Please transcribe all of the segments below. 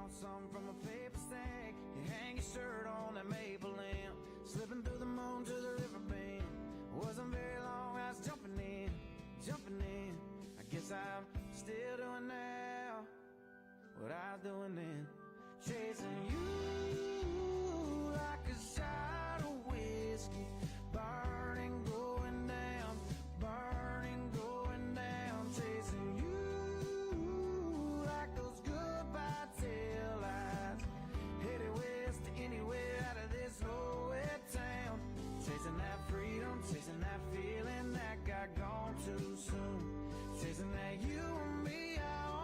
want some from a paper stack. You hang your shirt on that maple limb, slipping through the moon to the river bend. Wasn't very long, I was jumping in. I guess I'm still doing now what I was doing then. Chasing you like a shot of whiskey, burning, going down, burning, going down. Chasing you like those goodbye tail lights, headed west to anywhere out of this nowhere town. Chasing that freedom, chasing that feeling that got gone too soon. Chasing that you and me, I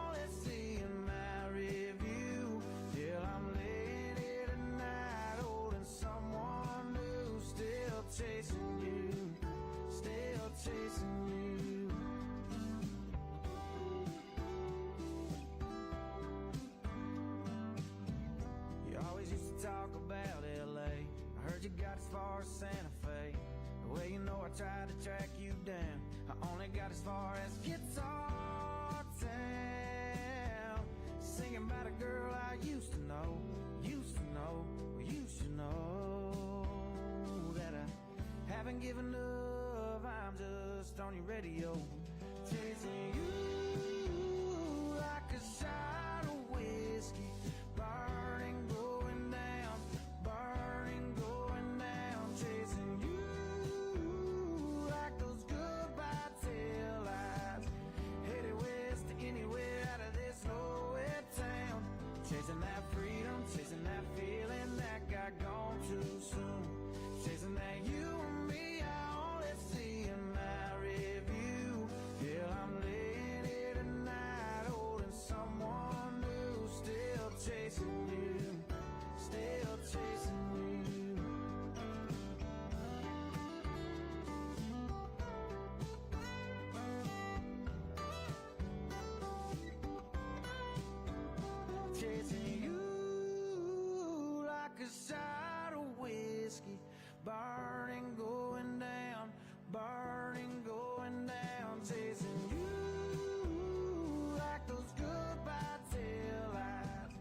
only see in my review. Till I'm laying here tonight, holding someone new. Still chasing you, still chasing you. You always used to talk about LA. I heard you got as far as Santa Fe. Well, you know I tried to track you down. I only got as far as Guitar Town. Singing about a girl I used to know, well, you should know that I haven't given up. I'm just on your radio, chasing you like a shot of whiskey, burning, going down, burning, going down. Chasing you like those goodbye tail lights, headed west to anywhere out of this nowhere town. Chasing that freedom, chasing that feeling that got gone too soon. Chasing that you and me, I only see in my review. Yeah, I'm laying here tonight, holding someone new. Still chasing you, still chasing you. Chasing you like a shot of whiskey, burning, going down, burning, going down. Chasing you like those goodbye tail lights.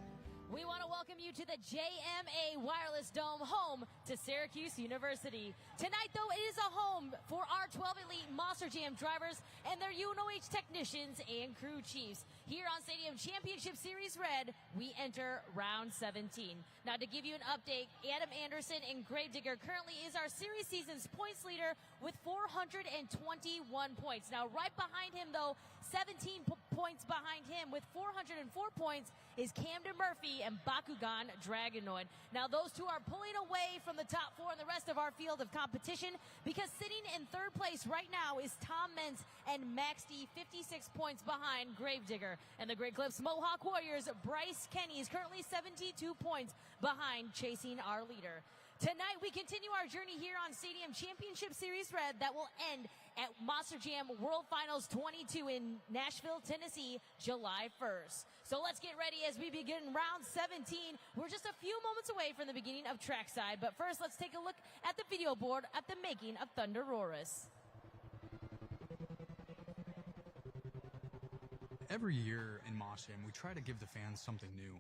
We want to welcome you to the JMA Wireless Dome, home to Syracuse University. Tonight, though, it is a home for our 12 elite Monster Jam drivers and their UNOH technicians and crew chiefs. Here on Stadium Championship Series Red, we enter round 17. Now, to give you an update, Adam Anderson and Gravedigger currently is our series season's points leader with 421 points. Now, right behind him, though, 17 points behind him with 404 points is Camden Murphy and Bakugan Dragonoid. Now, those two are pulling away from the top four in the rest of our field of competition, because sitting in third place right now is Tom Mentz and Max D, 56 points behind Gravedigger. And the Great Clips Mohawk Warriors, Bryce Kenny is currently 72 points behind, chasing our leader. Tonight, we continue our journey here on Stadium Championship Series Red that will end at Monster Jam World Finals 22 in Nashville, Tennessee, July 1st. So let's get ready as we begin round 17. We're just a few moments away from the beginning of Trackside, but first let's take a look at the video board at the making of Thunder Roarus. Every year in Monster Jam, we try to give the fans something new.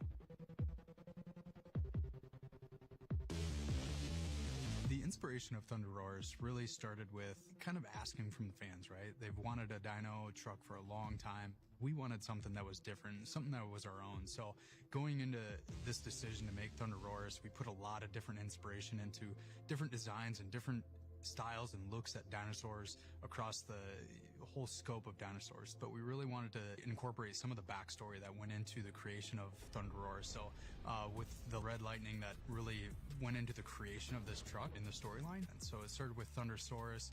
The inspiration of Thunder Roarus really started with kind of asking from the fans, right? They've wanted a dyno truck for a long time. We wanted something that was different, something that was our own. So going into this decision to make Thunder Roarus, we put a lot of different inspiration into different designs and different styles and looks at dinosaurs across the whole scope of dinosaurs, but we really wanted to incorporate some of the backstory that went into the creation of Thunder Roarus. So with the Red Lightning, that really went into the creation of this truck in the storyline. And so it started with Thundersaurus.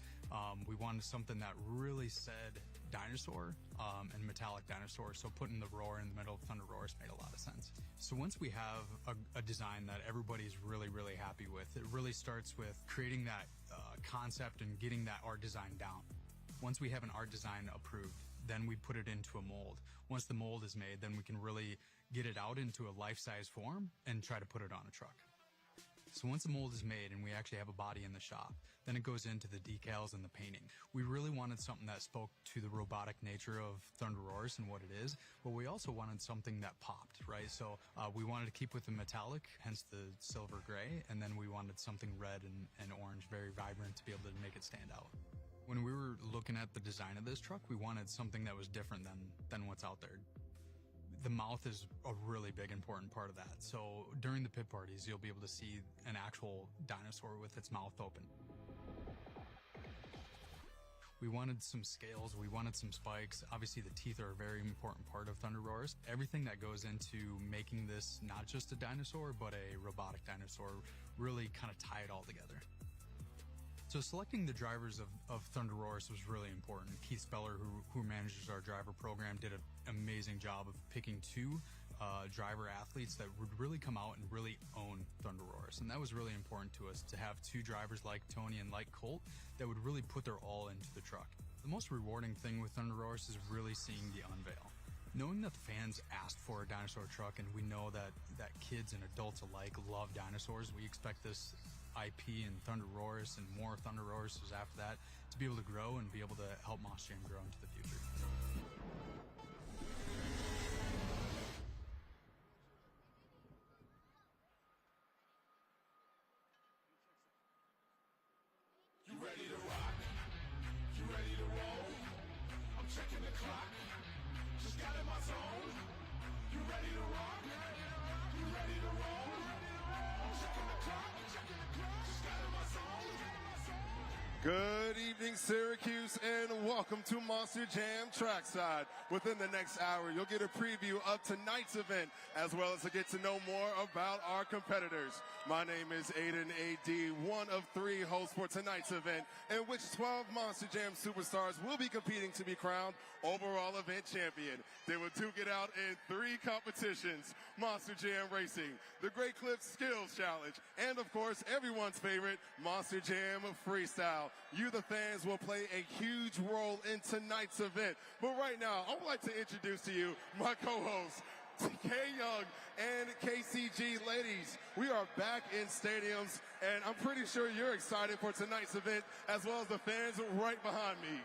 We wanted something that really said dinosaur and metallic dinosaur, so putting the roar in the middle of Thunder Roarus made a lot of sense. So once we have a design that everybody's really, really happy with, it really starts with creating that concept and getting that art design down. Once we have an art design approved, then we put it into a mold. Once the mold is made, then we can really get it out into a life-size form and try to put it on a truck. So once the mold is made and we actually have a body in the shop, then it goes into the decals and the painting. We really wanted something that spoke to the robotic nature of Thunder Roarus and what it is, but we also wanted something that popped, right? So we wanted to keep with the metallic, hence the silver gray, and then we wanted something red and orange, very vibrant, to be able to make it stand out. When we were looking at the design of this truck, we wanted something that was different than what's out there. The mouth is a really big important part of that. So during the pit parties, you'll be able to see an actual dinosaur with its mouth open. We wanted some scales, we wanted some spikes. Obviously the teeth are a very important part of Thunder Roarus. Everything that goes into making this not just a dinosaur, but a robotic dinosaur, really kind of tie it all together. So selecting the drivers of Thunder Roarus was really important. Keith Speller, who manages our driver program, did an amazing job of picking two driver athletes that would really come out and really own Thunder Roarus. And that was really important to us, to have two drivers like Tony and like Colt that would really put their all into the truck. The most rewarding thing with Thunder Roarus is really seeing the unveil. Knowing that the fans asked for a dinosaur truck, and we know that kids and adults alike love dinosaurs, we expect this IP and Thunder Roarus and more Thunder Roaruses after that to be able to grow and be able to help Monster Jam grow into the future. You ready to rock? You ready to roll? I'm checking the clock. Just got in my zone. You ready to rock? You ready to roll? I'm checking the clock. Just got in my zone. Good evening, Syracuse, and welcome to Monster Jam Trackside. Within the next hour, you'll get a preview of tonight's event, as well as to get to know more about our competitors. My name is Aiden A.D., one of 3 hosts for tonight's event, in which 12 Monster Jam superstars will be competing to be crowned overall event champion. They will duke it out in 3 competitions: Monster Jam Racing, the Great Clips Skills Challenge, and of course, everyone's favorite, Monster Jam Freestyle. You, the fans, will play a huge role in tonight's event. But right now, I would like to introduce to you my co-hosts, K Young and KCG. Ladies, we are back in stadiums, and I'm pretty sure you're excited for tonight's event, as well as the fans right behind me.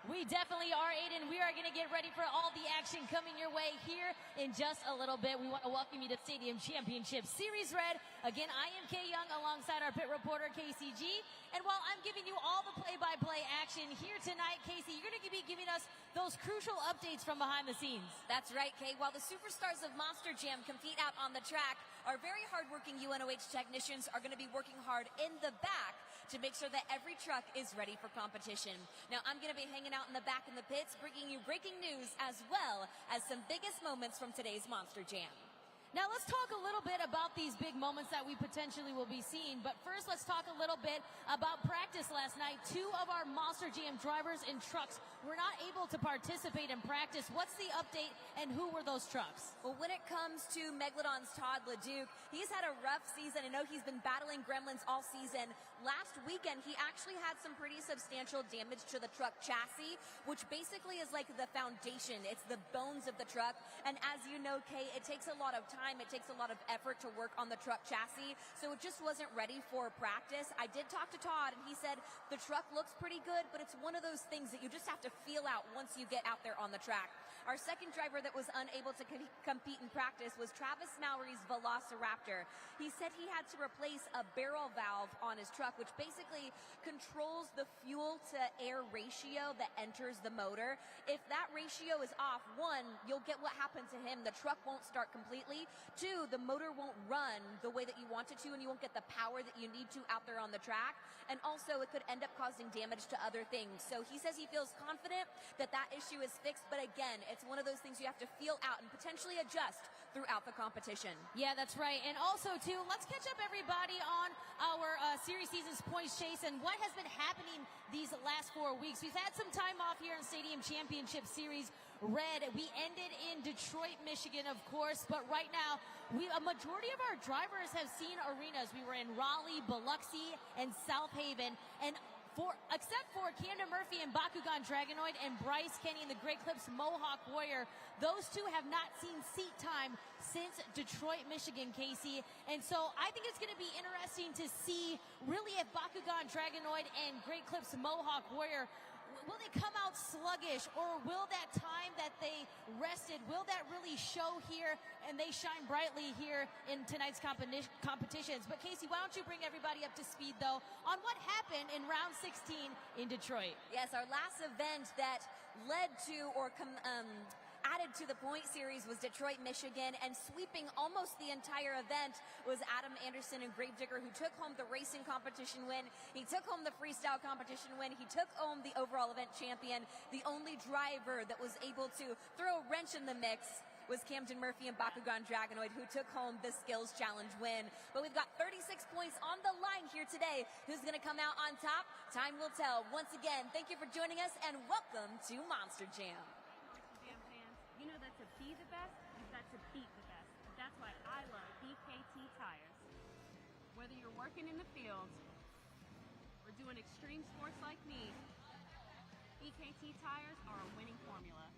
We definitely are, Aiden. We are going to get ready for all the action coming your way here in just a little bit. We want to welcome you to Stadium Championship Series Red. Again, I am Kay Young alongside our pit reporter, KCG. And while I'm giving you all the play-by-play action here tonight, Casey, you're going to be giving us those crucial updates from behind the scenes. That's right, Kay. While the superstars of Monster Jam compete out on the track, our very hardworking UNOH technicians are going to be working hard in the back to make sure that every truck is ready for competition. Now, I'm going to be hanging out in the back in the pits, bringing you breaking news as well as some biggest moments from today's Monster Jam. Now let's talk a little bit about these big moments that we potentially will be seeing. But first, let's talk a little bit about practice last night. 2 of our Monster Jam drivers and trucks were not able to participate in practice. What's the update, and who were those trucks? Well, when it comes to Megalodon's Todd LeDuc, he's had a rough season. I know he's been battling gremlins all season. Last weekend, he actually had some pretty substantial damage to the truck chassis, which basically is like the foundation. It's the bones of the truck. And as you know, Kay, it takes a lot of time. It takes a lot of effort to work on the truck chassis, so it just wasn't ready for practice. I did talk to Todd, and he said the truck looks pretty good, but it's one of those things that you just have to feel out once you get out there on the track. Our second driver that was unable to compete in practice was Travis Mallory's Velociraptor. He said he had to replace a barrel valve on his truck, which basically controls the fuel to air ratio that enters the motor. If that ratio is off, 1, you'll get what happened to him. The truck won't start completely. 2, the motor won't run the way that you want it to, and you won't get the power that you need to out there on the track. And also, it could end up causing damage to other things. So he says he feels confident that that issue is fixed, but again, it's one of those things you have to feel out and potentially adjust throughout the competition. Yeah, that's right. And also, too, let's catch up everybody on our Series Seasons points chase and what has been happening these last 4 weeks. We've had some time off here in Stadium Championship Series Red. We ended in Detroit, Michigan, of course, but right now, a majority of our drivers have seen arenas. We were in Raleigh, Biloxi, and South Haven, and except for Camden Murphy and Bakugan Dragonoid and Bryce Kenny and the Great Clips Mohawk Warrior, those two have not seen seat time since Detroit, Michigan, Casey. And so I think it's going to be interesting to see really if Bakugan Dragonoid and Great Clips Mohawk Warrior, will they come out sluggish, or will that time that they rested, will that really show here and they shine brightly here in tonight's competitions? But Casey, why don't you bring everybody up to speed, though, on what happened in round 16 in Detroit? Yes, our last event that led to or added to the point series was Detroit, Michigan, and sweeping almost the entire event was Adam Anderson and Gravedigger, who took home the racing competition win. He took home the freestyle competition win. He took home the overall event champion. The only driver that was able to throw a wrench in the mix was Camden Murphy and Bakugan Dragonoid, who took home the skills challenge win. But we've got 36 points on the line here today. Who's going to come out on top? Time will tell. Once again, thank you for joining us, and welcome to Monster Jam. You know that to be the best, you've got to beat the best. That's why I love BKT tires. Whether you're working in the field or doing extreme sports like me, BKT tires are a winning formula.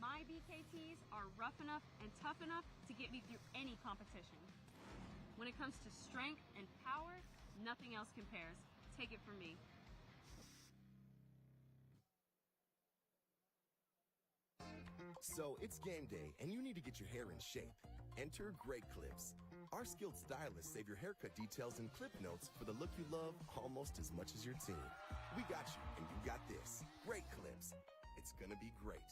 My BKTs are rough enough and tough enough to get me through any competition. When it comes to strength and power, nothing else compares. Take it from me. So it's game day, and you need to get your hair in shape. Enter Great Clips. Our skilled stylists save your haircut details and clip notes for the look you love almost as much as your team. We got you, and you got this. Great Clips. It's gonna be great.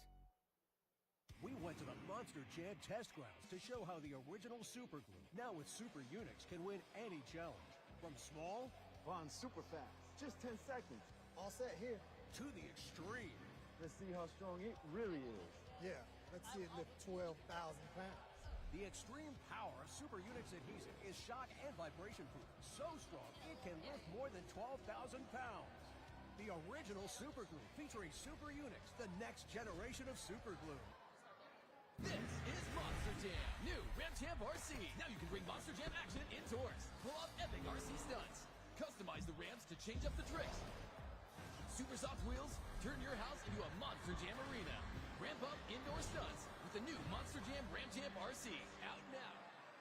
We went to the Monster Jam test grounds to show how the original super glue, now with Super Unix, can win any challenge. From small, on super fast, just 10 seconds. All set here. To the extreme. Let's see how strong it really is. Yeah, let's see it lift 12,000 pounds. The extreme power of Super Unix adhesive is shock and vibration proof. So strong, it can lift more than 12,000 pounds. The original super glue featuring Super Unix, the next generation of super glue. This is Monster Jam, new Ram Champ RC. Now you can bring Monster Jam action indoors. Pull off epic RC stunts. Customize the ramps to change up the tricks. Super soft wheels, turn your house into a Monster Jam arena. Ramp up indoor stunts with the new Monster Jam Ram Champ RC. Out now.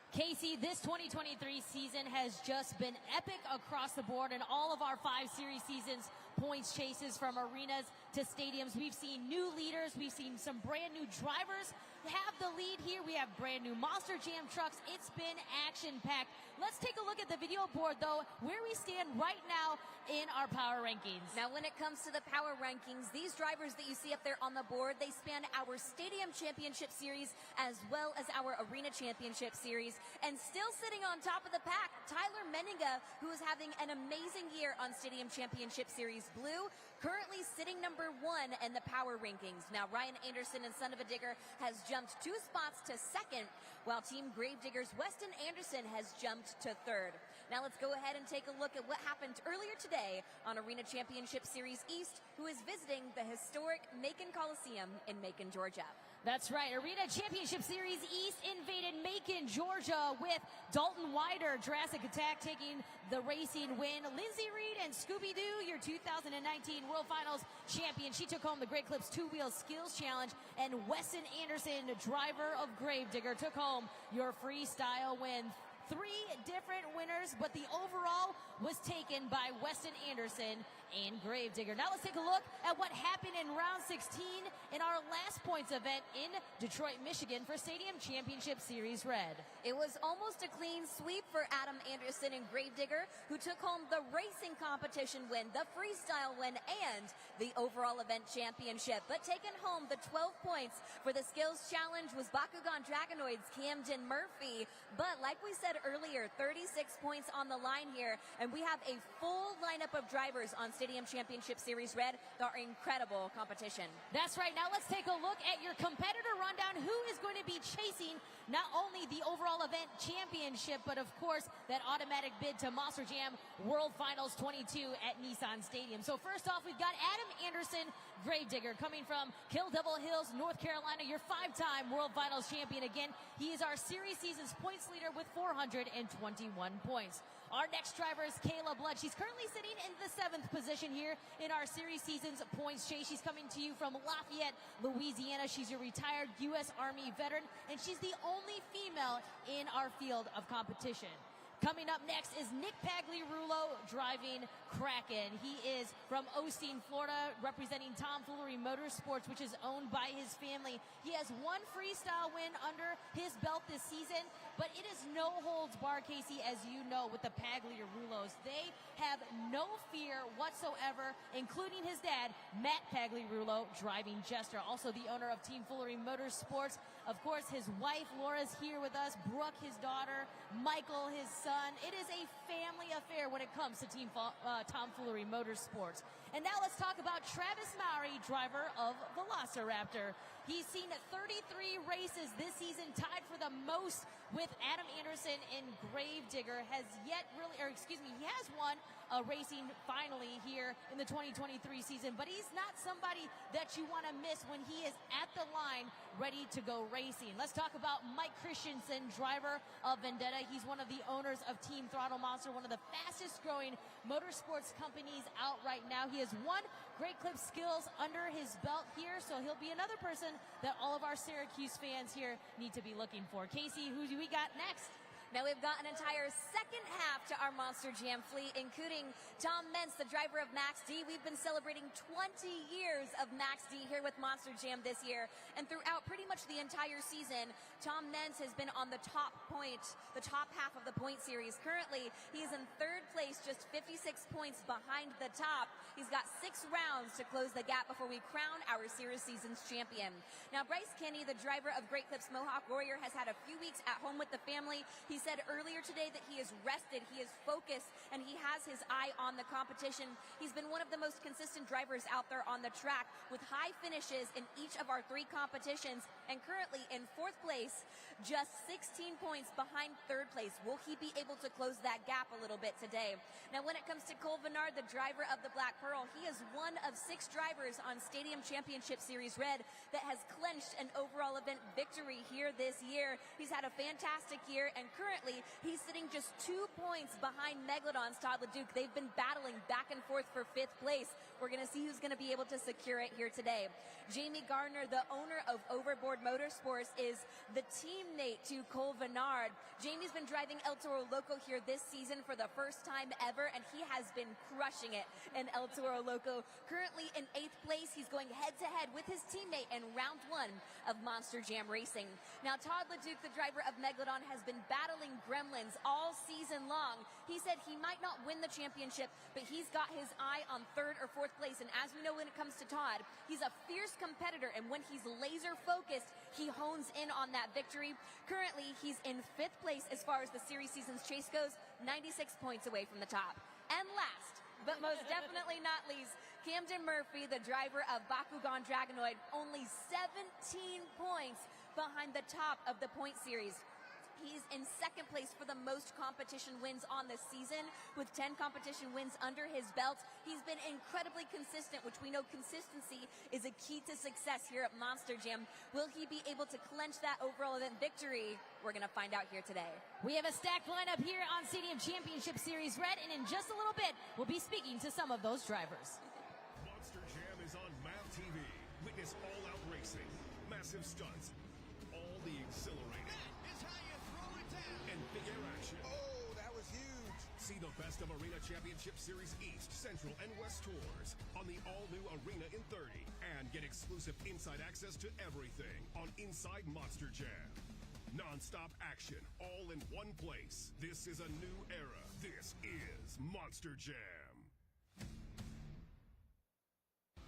Casey, this 2023 season has just been epic across the board in all of our 5 series seasons. Points chases from arenas to stadiums. We've seen new leaders. We've seen some brand new drivers have the lead here. We have brand new Monster Jam trucks. It's been action-packed. Let's take a look at the video board, though, where we stand right now in our power rankings. Now, when it comes to the power rankings, these drivers that you see up there on the board, they span our Stadium Championship Series as well as our Arena Championship Series. And still sitting on top of the pack, Tyler Menninga, who is having an amazing year on Stadium Championship Series Blue, currently sitting number 1 in the power rankings. Now, Ryan Anderson and Son of a Digger has jumped 2 spots to 2nd, while Team Gravedigger's Weston Anderson has jumped to 3rd. Now let's go ahead and take a look at what happened earlier today on Arena Championship Series East, who is visiting the historic Macon Coliseum in Macon, Georgia. That's right. Arena Championship Series East invaded Macon, Georgia, with Dalton Wider, Jurassic Attack, taking the racing win. Lindsay Reed and Scooby-Doo, your 2019 World Finals champion. She took home the Great Clips 2-Wheel Skills Challenge. And Weston Anderson, driver of Gravedigger, took home your freestyle win. 3 different winners, but the overall was taken by Weston Anderson and Gravedigger. Now let's take a look at what happened in round 16 in our last points event in Detroit, Michigan for Stadium Championship Series Red. It was almost a clean sweep for Adam Anderson and Gravedigger, who took home the racing competition win, the freestyle win, and the overall event championship. But taking home the 12 points for the skills challenge was Bakugan Dragonoid's Camden Murphy. But like we said earlier, 36 points on the line here, and we have a full lineup of drivers on Stadium Championship Series Red. They're incredible competition. That's right. Now let's take a look at your competitor rundown. Who is going to be chasing not only the overall event championship, but of course that automatic bid to Monster Jam World Finals 22 at Nissan Stadium. So first off, we've got Adam Anderson, Gravedigger, coming from Kill Devil Hills, North Carolina, your 5-time World Finals champion again. He is our series season's points leader with 421 points. Our next driver is Kayla Blood. She's currently sitting in the 7th position here in our series season's points chase. She's coming to you from Lafayette, Louisiana. She's a retired U.S. Army veteran, and she's the only female in our field of competition. Coming up next is Nick Pagliarulo driving Kraken. He is from Osteen, Florida, representing Tomfoolery Motorsports, which is owned by his family. He has one freestyle win under his belt this season, but it is no holds bar, Casey, as you know, with the Pagliarulos. They have no fear whatsoever, including his dad, Matt Pagliarulo, driving Jester, also the owner of Team Foolery Motorsports. Of course, his wife, Laura's here with us, Brooke, his daughter, Michael, his son. It is a family affair when it comes to Team Tomfoolery Motorsports. And now let's talk about Travis Mowry, driver of Velociraptor. He's seen 33 races this season, tied for the most with Adam Anderson and Gravedigger. He has won racing finally here in the 2023 season, but he's not somebody that you want to miss when he is at the line ready to go racing. Let's talk about Mike Christensen, driver of Vendetta. He's one of the owners of Team Throttle Monster, one of the fastest growing motorsports companies out right now. He has won Great Clip Skills under his belt here, so he'll be another person that all of our Syracuse fans here need to be looking for. Casey, who do we got next? Now we've got an entire second half to our Monster Jam fleet, including Tom Mentz, the driver of Max D. We've been celebrating 20 years of Max D here with Monster Jam this year. And throughout pretty much the entire season, Tom Mentz has been on the top half of the point series. Currently, he is in 3rd place, just 56 points behind the top. He's got 6 rounds to close the gap before we crown our series season's champion. Now, Bryce Kenny, the driver of Great Clips Mohawk Warrior, has had a few weeks at home with the family. He said earlier today that he is rested, he is focused, and he has his eye on the competition. He's been one of the most consistent drivers out there on the track, with high finishes in each of our 3 competitions, and currently in 4th place, just 16 points behind 3rd place. Will he be able to close that gap a little bit today? Now, when it comes to Cole Venard, the driver of the Black Pearl, he is one of 6 drivers on Stadium Championship Series Red that has clinched an overall event victory here this year. He's had a fantastic year, and currently he's sitting just 2 points behind Megalodon's Todd LeDuc. They've been battling back and forth for 5th place. We're going to see who's going to be able to secure it here today. Jamie Gardner, the owner of Overboard Motorsports, is the teammate to Cole Venard. Jamie's been driving El Toro Loco here this season for the first time ever, and he has been crushing it in El Toro Loco. Currently in 8th place, he's going head-to-head with his teammate in round 1 of Monster Jam Racing. Now, Todd LeDuc, the driver of Megalodon, has been battling gremlins all season long. He said he might not win the championship, but he's got his eye on 3rd or 4th place. And as we know, when it comes to Todd, he's a fierce competitor, and when he's laser focused, he hones in on that victory. Currently, he's in 5th place as far as the series season's chase goes, 96 points away from the top. And last, but most definitely not least, Camden Murphy, the driver of Bakugan Dragonoid, only 17 points behind the top of the point series. He's in 2nd place for the most competition wins on the season, with 10 competition wins under his belt. He's been incredibly consistent, which we know consistency is a key to success here at Monster Jam. Will he be able to clinch that overall event victory? We're going to find out here today. We have a stacked lineup here on Stadium Championship Series Red, and in just a little bit, we'll be speaking to some of those drivers. Monster Jam is on MAV TV. Witness all-out racing, massive stunts, all the exhilarating and big air action. Oh, that was huge. See the best of Arena Championship Series East, Central, and West tours on the all-new Arena in 30. And get exclusive inside access to everything on Inside Monster Jam. Non-stop action, all in one place. This is a new era. This is Monster Jam.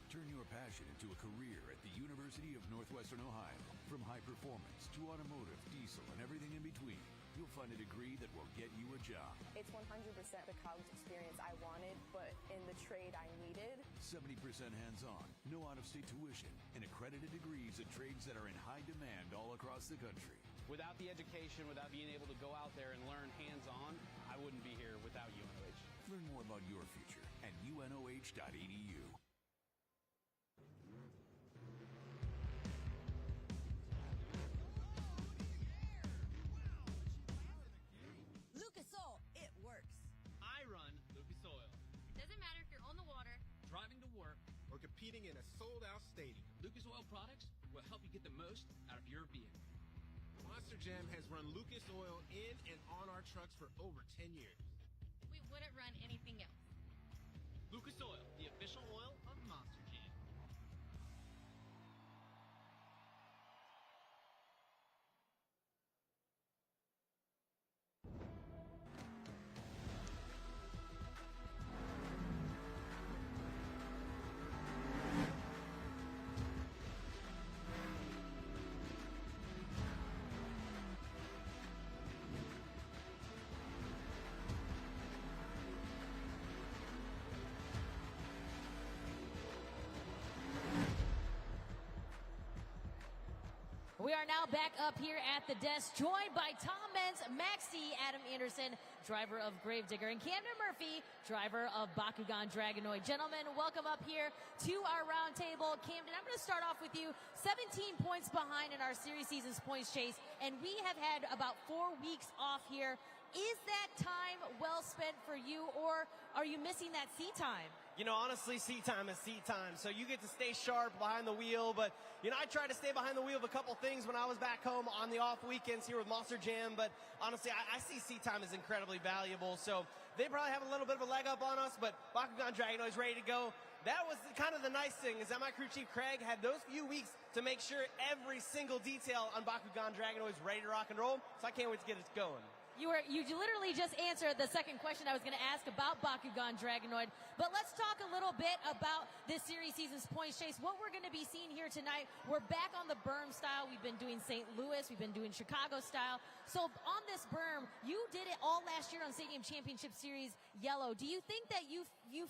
Turn your passion into a career at the University of Northwestern Ohio. From high performance to automotive, diesel, and everything in between, you'll find a degree that will get you a job. It's 100% the college experience I wanted, but in the trade I needed. 70% hands-on, no out-of-state tuition, and accredited degrees at trades that are in high demand all across the country. Without the education, without being able to go out there and learn hands-on, I wouldn't be here without UNOH. Learn more about your future at unoh.edu. Lucas Oil, it works. competing in a sold-out stadium. Lucas Oil products will help you get the most out of your vehicle. Monster Jam has run Lucas Oil in and on our trucks for over 10 years. We wouldn't run anything else. Lucas Oil, the official oil of Monster Jam. We are now back up here at the desk, joined by Tom Menz, Maxie, Adam Anderson, driver of Gravedigger, and Camden Murphy, driver of Bakugan Dragonoid. Gentlemen, welcome up here to our roundtable. Camden, I'm going to start off with you. 17 points behind in our series season's points chase, and we have had about 4 weeks off here. Is that time well spent for you, or are you missing that seat time? You know, honestly, seat time is seat time. So you get to stay sharp behind the wheel. But, you know, I tried to stay behind the wheel of a couple things when I was back home on the off weekends here with Monster Jam. But honestly, I see seat time as incredibly valuable. So they probably have a little bit of a leg up on us. But Bakugan Dragonoid is ready to go. That was kind of the nice thing, is that my crew chief Craig had those few weeks to make sure every single detail on Bakugan Dragonoid is ready to rock and roll. So I can't wait to get it going. You literally just answered the second question I was going to ask about Bakugan Dragonoid. But let's talk a little bit about this series season's points chase. What we're going to be seeing here tonight, we're back on the berm style. We've been doing St. Louis. We've been doing Chicago style. So on this berm, you did it all last year on Stadium Championship Series Yellow. Do you think that you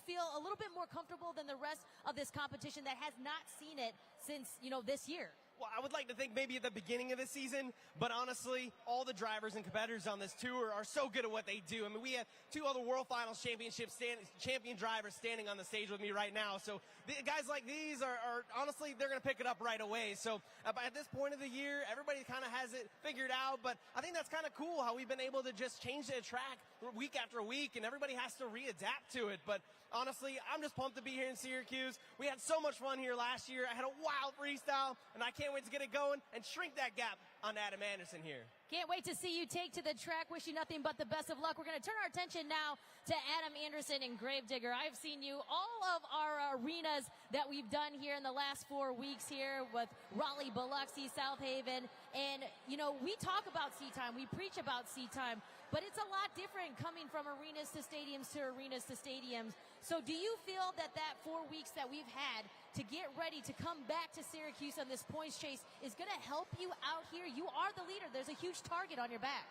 feel a little bit more comfortable than the rest of this competition that has not seen it since, this year? Well, I would like to think maybe at the beginning of the season, but honestly, all the drivers and competitors on this tour are so good at what they do. I mean, we have 2 other World Finals champion drivers standing on the stage with me right now. So guys like these are honestly, they're going to pick it up right away. So at this point of the year, everybody kind of has it figured out. But I think that's kind of cool how we've been able to just change the track week after week, and everybody has to readapt to it. But honestly, I'm just pumped to be here in Syracuse. We had so much fun here last year. I had a wild freestyle, and I can't wait to get it going and shrink that gap on Adam Anderson here. Can't wait to see you take to the track. Wish you nothing but the best of luck. We're going to turn our attention now to Adam Anderson and Gravedigger. I've seen you all of our arenas that we've done here in the last 4 weeks here with Raleigh, Biloxi, South Haven. And, we talk about seat time. We preach about seat time. But it's a lot different coming from arenas to stadiums to arenas to stadiums. So do you feel that 4 weeks that we've had to get ready to come back to Syracuse on this points chase is going to help you out here? You are the leader. There's a huge target on your back.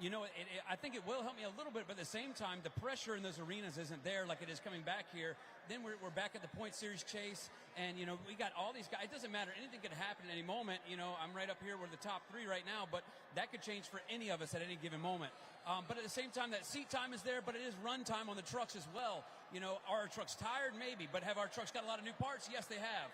I think it will help me a little bit, but at the same time, the pressure in those arenas isn't there like it is coming back here. Then we're back at the point series chase, and, we got all these guys. It doesn't matter. Anything could happen at any moment. I'm right up here. We're the top 3 right now, but that could change for any of us at any given moment. But at the same time, that seat time is there, but it is run time on the trucks as well. Are our trucks tired? Maybe. But have our trucks got a lot of new parts? Yes, they have.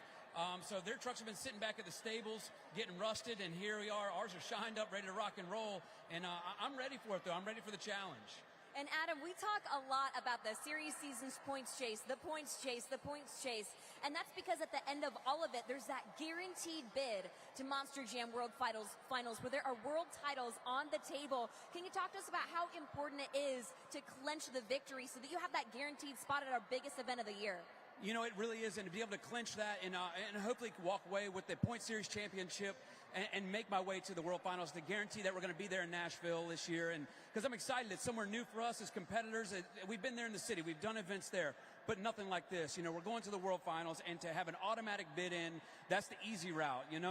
So their trucks have been sitting back at the stables, getting rusted, and here we are. Ours are shined up, ready to rock and roll. And I'm ready for it, though. I'm ready for the challenge. And Adam, we talk a lot about the series season's points chase, the points chase, the points chase. And that's because at the end of all of it, there's that guaranteed bid to Monster Jam World Finals where there are world titles on the table. Can you talk to us about how important it is to clinch the victory so that you have that guaranteed spot at our biggest event of the year? It really is, and to be able to clinch that and hopefully walk away with the Point Series Championship and make my way to the World Finals, to guarantee that we're going to be there in Nashville this year. And because I'm excited, it's somewhere new for us as competitors. We've been there in the city, we've done events there, but nothing like this. We're going to the World Finals, and to have an automatic bid in, that's the easy route, and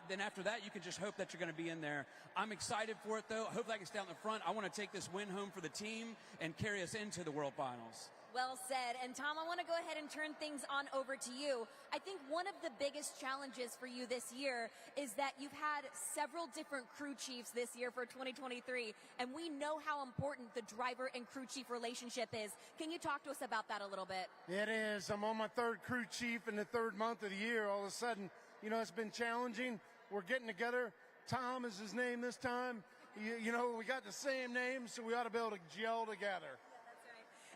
then after that, you can just hope that you're going to be in there. I'm excited for it, though. Hopefully I can stay out in the front. I want to take this win home for the team and carry us into the World Finals. Well said. And Tom, I want to go ahead and turn things on over to you. I think one of the biggest challenges for you this year is that you've had several different crew chiefs this year for 2023, and we know how important the driver and crew chief relationship is. Can you talk to us about that a little bit? It is. I'm on my 3rd crew chief in the 3rd month of the year. All of a sudden, it's been challenging. We're getting together. Tom is his name this time. We got the same name, so we ought to be able to gel together.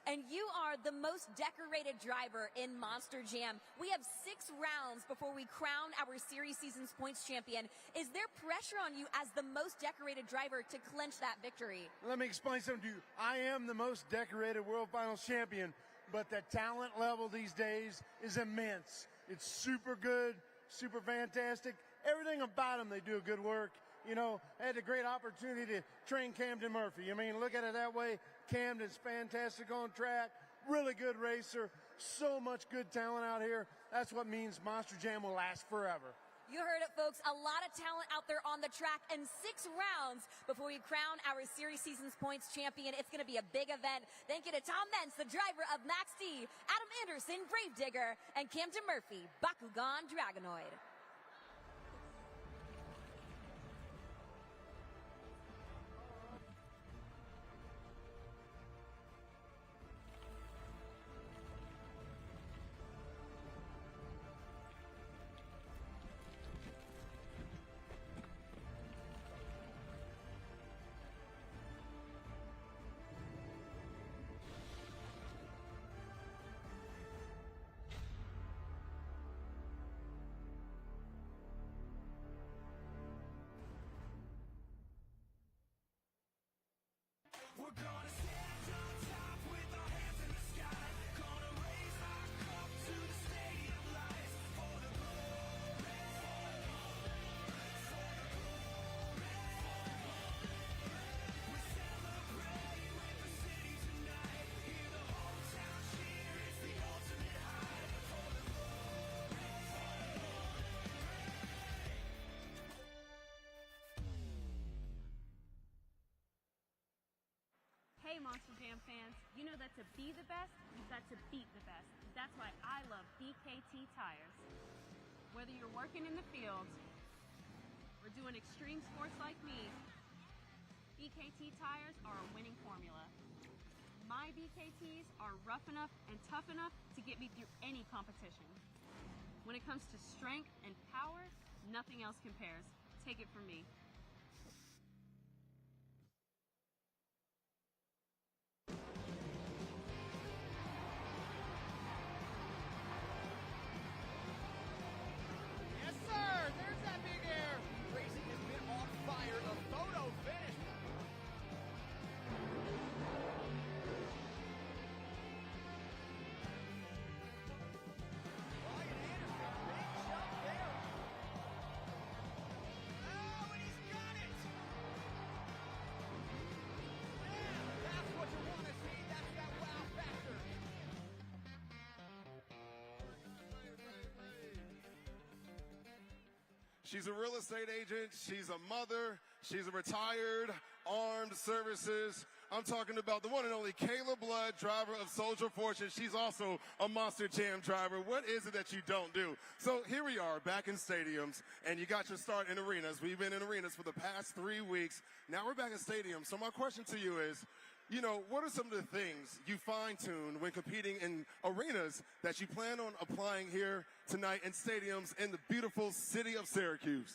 and you are the most decorated driver in Monster Jam. We have 6 rounds before we crown our series season's points champion. Is there pressure on you as the most decorated driver to clinch that victory? Let me explain something to you. I am the most decorated World Finals champion, but the talent level these days is immense. It's super good, super fantastic. Everything about them, they do good work. You know, I had a great opportunity to train Camden Murphy. I mean, look at it that way. Camden's fantastic on track, really good racer, so much good talent out here. That's what means Monster Jam will last forever. You heard it, folks. A lot of talent out there on the track, and 6 rounds before we crown our series season's points champion. It's going to be a big event. Thank you to Tom Mentz, the driver of Max D, Adam Anderson, Gravedigger, and Camden Murphy, Bakugan Dragonoid. We're gonna stand on top with our hands in the sky. Gonna raise our cup to the stadium lights. For the glory, for the glory. We celebrate with the city tonight. Hear the whole town cheer, it's the ultimate high. For the glory, for the glory. Hey Monster Jam fans, you know that to be the best, you've got to beat the best. That's why I love BKT tires. Whether you're working in the field or doing extreme sports like me, BKT tires are a winning formula. My BKTs are rough enough and tough enough to get me through any competition. When it comes to strength and power, nothing else compares. Take it from me. Yes, sir! There's that big air! Racing has been on fire. The photo finish. Ryan Anderson, big jump there. Oh, and he's got it! Yeah, that's what you want to see. That's that wow factor. She's a real estate agent. She's a mother. She's a retired armed services. I'm talking about the one and only Kayla Blood, driver of Soldier Fortune. She's also a Monster Jam driver. What is it that you don't do? So here we are back in stadiums, and you got your start in arenas. We've been in arenas for the past 3 weeks. Now we're back in stadiums. So my question to you is, you know, what are some of the things you fine-tune when competing in arenas that you plan on applying here tonight in stadiums in the beautiful city of Syracuse?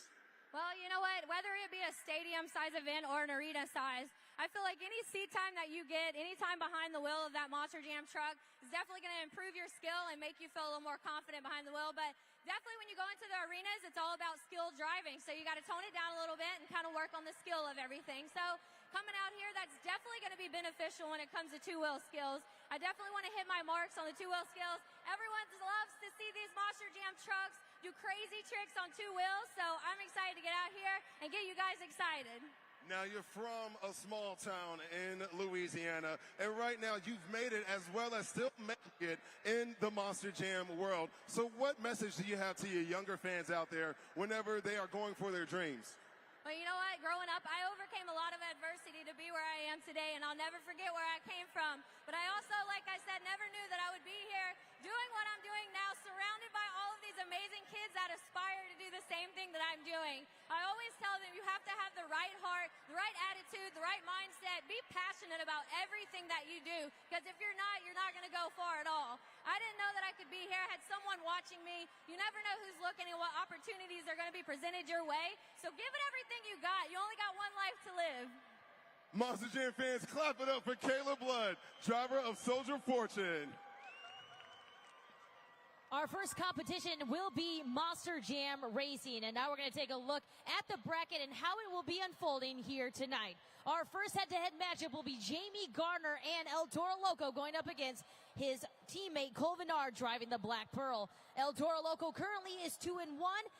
Well, you know what? Whether it be a stadium-size event or an arena-size, I feel like any seat time that you get, any time behind the wheel of that Monster Jam truck is definitely going to improve your skill and make you feel a little more confident behind the wheel. But definitely when you go into the arenas, it's all about skill driving. So you got to tone it down a little bit and kind of work on the skill of everything. So coming out here, that's definitely going to be beneficial when it comes to two-wheel skills. I definitely want to hit my marks on the two-wheel skills. Everyone loves to see these Monster Jam trucks do crazy tricks on 2 wheels, so I'm excited to get out here and get you guys excited. Now, you're from a small town in Louisiana, and right now you've made it as well as still making it in the Monster Jam world. So what message do you have to your younger fans out there whenever they are going for their dreams? Well, you know what? Growing up, I overcame a lot of adversity to be where I am today, and I'll never forget where I came from. But I also, like I said, never knew that I would be here doing what I'm doing now, surrounded by all of these amazing kids that aspire to do the same thing that I'm doing. I always tell them you have to have the right heart, the right attitude, the right mindset. Be passionate about everything that you do, because if you're not going to go far at all. I didn't know that I could be here. I had someone watching me. You never know who's looking and what opportunities are going to be presented your way. So give it everything you got. You only got one life to live. Monster Jam fans, clap it up for Kayla Blood, driver of Soldier Fortune. Our first competition will be Monster Jam Racing, and now we're going to take a look at the bracket and how it will be unfolding here tonight. Our first head-to-head matchup will be Jamie Garner and El Toro Loco going up against his teammate Cole Venard driving the Black Pearl. El Toro Loco currently is 2-1,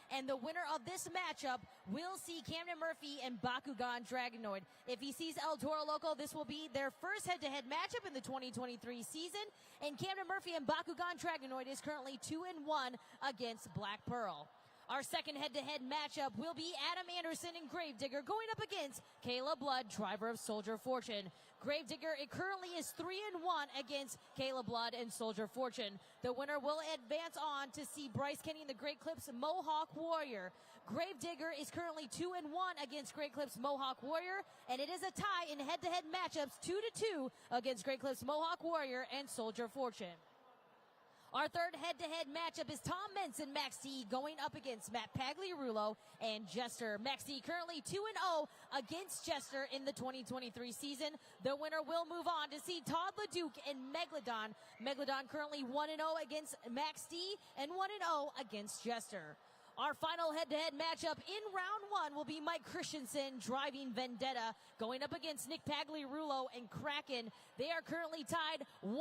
and the winner of this matchup will see Camden Murphy and Bakugan Dragonoid. If he sees El Toro Loco, this will be their first head-to-head matchup in the 2023 season, and Camden Murphy and Bakugan Dragonoid is currently 2-1 against Black Pearl. Our second head-to-head matchup will be Adam Anderson and Gravedigger going up against Kayla Blood, driver of Soldier Fortune. Gravedigger, it currently is 3-1 against Kayla Blood and Soldier Fortune. The winner will advance on to see Bryce Kenny and the Great Clips Mohawk Warrior. Gravedigger is currently 2-1 against Great Clips Mohawk Warrior, and it is a tie in head-to-head matchups 2-2 against Great Clips Mohawk Warrior and Soldier Fortune. Our third head-to-head matchup is Tom Mentz and Max D going up against Matt Pagliarulo and Jester. Max D currently 2-0 against Jester in the 2023 season. The winner will move on to see Todd LeDuc and Megalodon. Megalodon currently 1-0 against Max D and 1-0 against Jester. Our final head-to-head matchup in round one will be Mike Christensen driving Vendetta going up against Nick Pagliarulo and Kraken. They are currently tied 1-1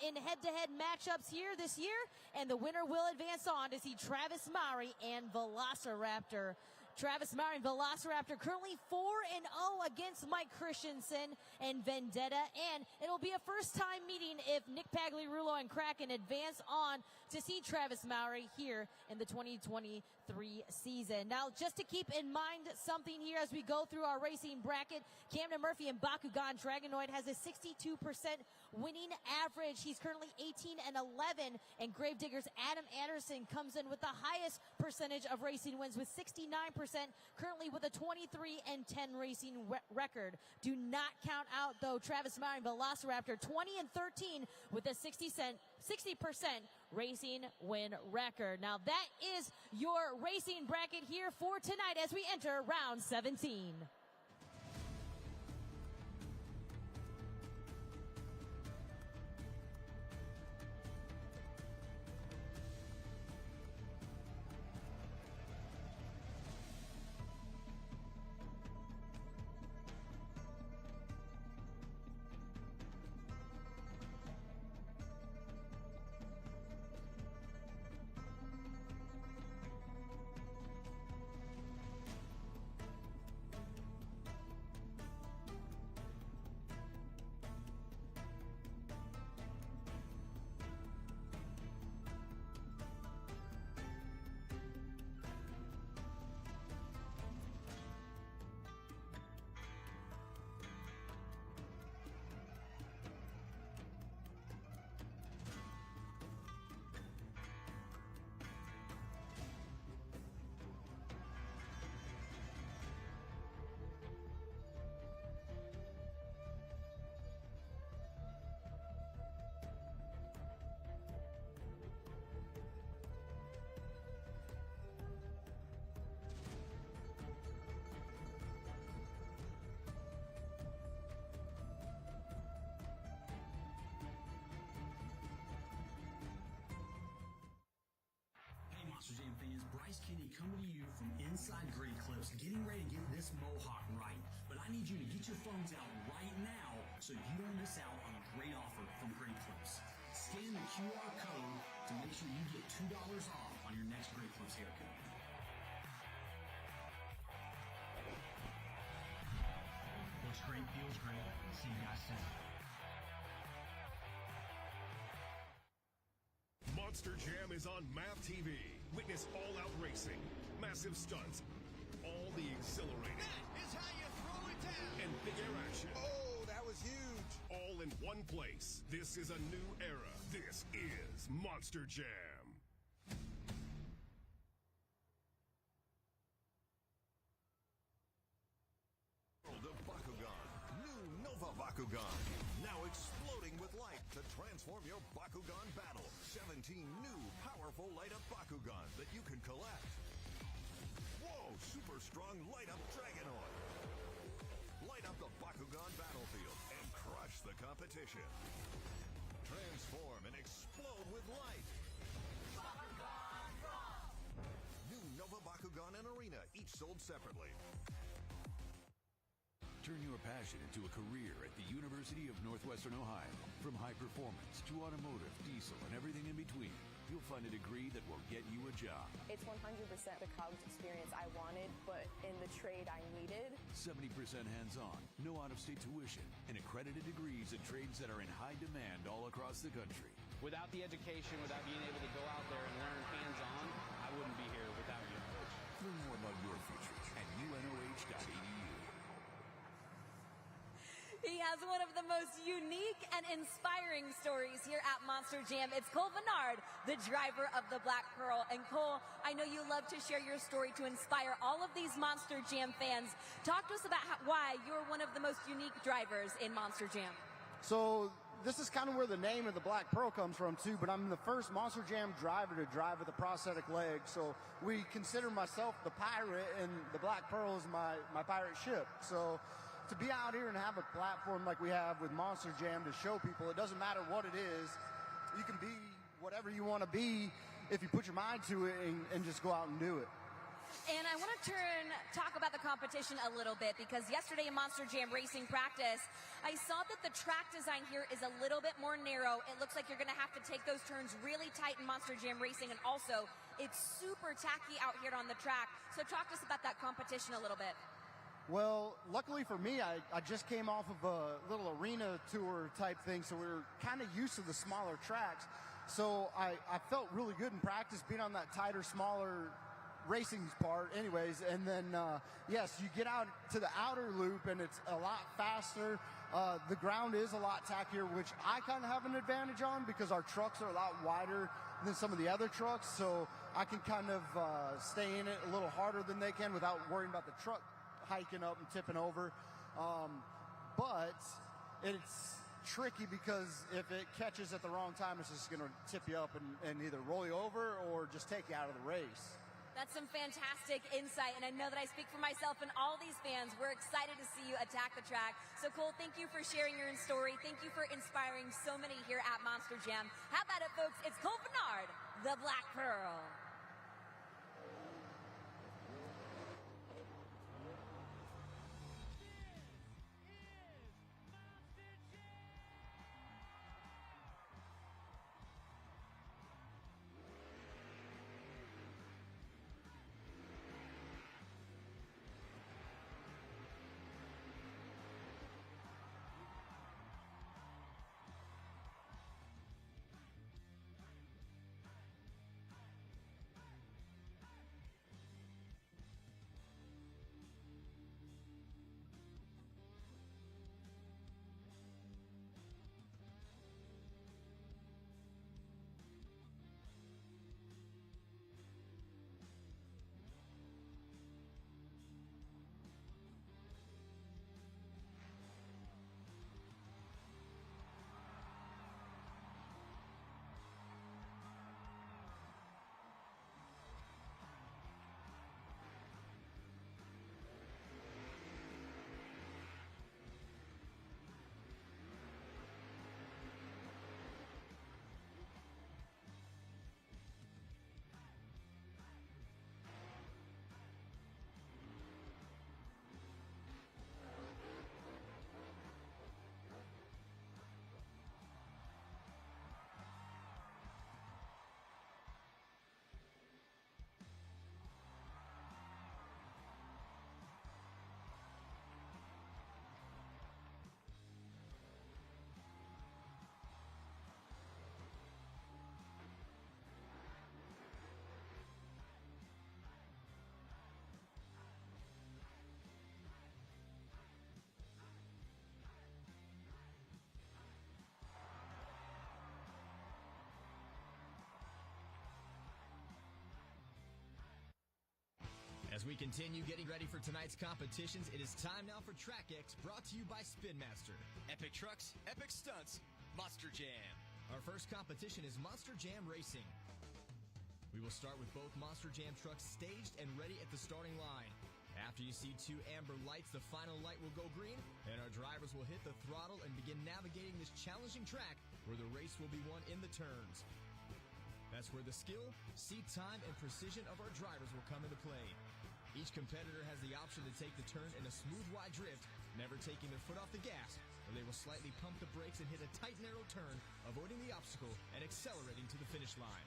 in head-to-head matchups here this year, and the winner will advance on to see Travis Mowry and Velociraptor. Travis Mowry and Velociraptor currently 4-0 against Mike Christensen and Vendetta, and it'll be a first-time meeting if Nick Pagliarulo and Kraken advance on to see Travis Mowry here in the 2023 season. Now, just to keep in mind something here as we go through our racing bracket, Camden Murphy and Bakugan Dragonoid has a 62% winning average. He's currently 18-11, and Gravedigger's Adam Anderson comes in with the highest percentage of racing wins with 69%, currently with a 23-10 racing record. Do not count out, though, Travis Mowry and Velociraptor, 20-13 with a 60% racing win record. Now, that is your racing bracket here for tonight as we enter round 17. Monster Jam fans, Bryce Kenny coming to you from inside Great Clips, getting ready to get this Mohawk right. But I need you to get your phones out right now so you don't miss out on a great offer from Great Clips. Scan the QR code to make sure you get $2 off on your next Great Clips haircut. Looks great, feels great. See you guys soon. Monster Jam is on MAV TV. Witness all-out racing, massive stunts, all the exhilarating. That is how you throw it down. And big air action. Oh, that was huge. All in one place. This is a new era. This is Monster Jam. World of Bakugan. New Nova Bakugan. Now exploding with light to transform your Bakugan battle. 17 new powerful light-up Bakugan that you can collect. Whoa, super strong light-up Dragonoid. Light up the Bakugan battlefield and crush the competition. Transform and explode with light. New Nova Bakugan and Arena, each sold separately. Turn your passion into a career at the University of Northwestern Ohio. From high performance to automotive, diesel, and everything in between, you'll find a degree that will get you a job. It's 100% the college experience I wanted, but in the trade I needed. 70% hands-on, no out-of-state tuition, and accredited degrees in trades that are in high demand all across the country. Without the education, without being able to go out there and learn hands-on, I wouldn't be here without you. Learn more about your future at unoh.edu. He has one of the most unique and inspiring stories here at Monster Jam. It's Cole Venard, the driver of the Black Pearl. And Cole, I know you love to share your story to inspire all of these Monster Jam fans. Talk to us about why you're one of the most unique drivers in Monster Jam. So this is kind of where the name of the Black Pearl comes from too, but I'm the first Monster Jam driver to drive with a prosthetic leg. So we consider myself the pirate, and the Black Pearl is my pirate ship. So to be out here and have a platform like we have with Monster Jam to show people it doesn't matter what it is, you can be whatever you want to be if you put your mind to it and just go out and do it. And I want to talk about the competition a little bit, because yesterday in Monster Jam racing practice, I saw that the track design here is a little bit more narrow. It looks like you're going to have to take those turns really tight in Monster Jam racing, and also it's super tacky out here on the track. So talk to us about that competition a little bit. Well, luckily for me, I just came off of a little arena tour type thing, so we were kind of used to the smaller tracks. So I felt really good in practice being on that tighter, smaller racing part anyways. And then, yes, you get out to the outer loop, and it's a lot faster. The ground is a lot tackier, which I kind of have an advantage on because our trucks are a lot wider than some of the other trucks. So I can kind of stay in it a little harder than they can without worrying about the truck hiking up and tipping over. But it's tricky because if it catches at the wrong time, it's just going to tip you up and either roll you over or just take you out of the race. That's some fantastic insight, and I know that I speak for myself and all these fans. We're excited to see you attack the track. So Cole, thank you for sharing your story. Thank you for inspiring so many here at Monster Jam. How about it, folks? It's Cole Venard, the Black Pearl. As we continue getting ready for tonight's competitions, it is time now for Track X, brought to you by Spin Master. Epic trucks, epic stunts, Monster Jam. Our first competition is Monster Jam Racing. We will start with both Monster Jam trucks staged and ready at the starting line. After you see 2 amber lights, the final light will go green, and our drivers will hit the throttle and begin navigating this challenging track where the race will be won in the turns. That's where the skill, seat time, and precision of our drivers will come into play. Each competitor has the option to take the turn in a smooth, wide drift, never taking their foot off the gas, or they will slightly pump the brakes and hit a tight, narrow turn, avoiding the obstacle and accelerating to the finish line.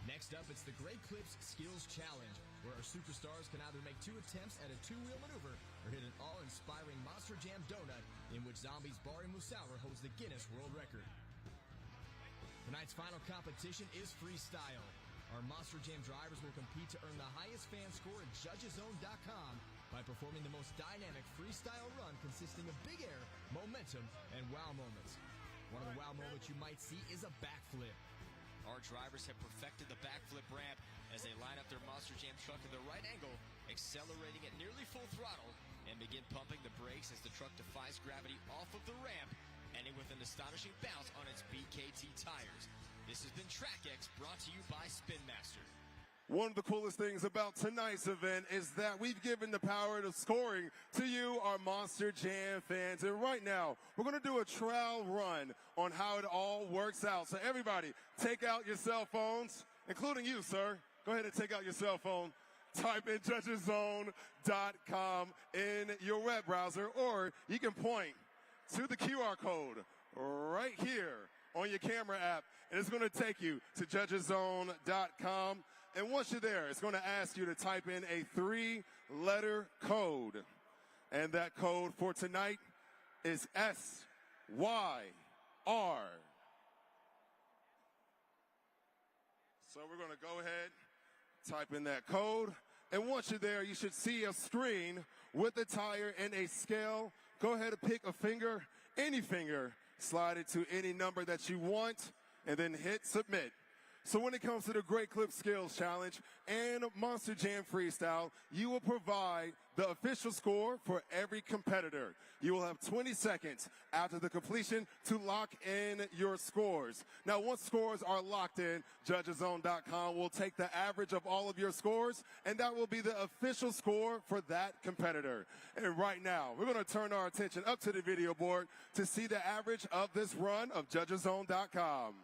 Next up, it's the Great Clips Skills Challenge, where our superstars can either make 2 attempts at a 2-wheel maneuver or hit an awe-inspiring Monster Jam donut in which Zombies Bari Musawar holds the Guinness World Record. Tonight's final competition is freestyle. Our Monster Jam drivers will compete to earn the highest fan score at judgeszone.com by performing the most dynamic freestyle run consisting of big air, momentum, and wow moments. One of the wow moments you might see is a backflip. Our drivers have perfected the backflip ramp as they line up their Monster Jam truck in the right angle, accelerating at nearly full throttle, and begin pumping the brakes as the truck defies gravity off of the ramp, ending with an astonishing bounce on its BKT tires. This has been Track X, brought to you by Spin Master. One of the coolest things about tonight's event is that we've given the power of scoring to you, our Monster Jam fans. And right now, we're going to do a trial run on how it all works out. So everybody, take out your cell phones, including you, sir. Go ahead and take out your cell phone. Type in judgeszone.com in your web browser, or you can point to the QR code right here on your camera app, and it's going to take you to judgeszone.com. And once you're there, it's going to ask you to type in a 3-letter code. And that code for tonight is SYR. So we're going to go ahead, type in that code. And once you're there, you should see a screen with a tire and a scale. Go ahead and pick a finger, any finger, slide it to any number that you want, and then hit submit. So when it comes to the Great Clip Skills Challenge and Monster Jam Freestyle, you will provide the official score for every competitor. You will have 20 seconds after the completion to lock in your scores. Now, once scores are locked in, judgeszone.com will take the average of all of your scores, and that will be the official score for that competitor. And right now, we're going to turn our attention up to the video board to see the average of this run of judgeszone.com.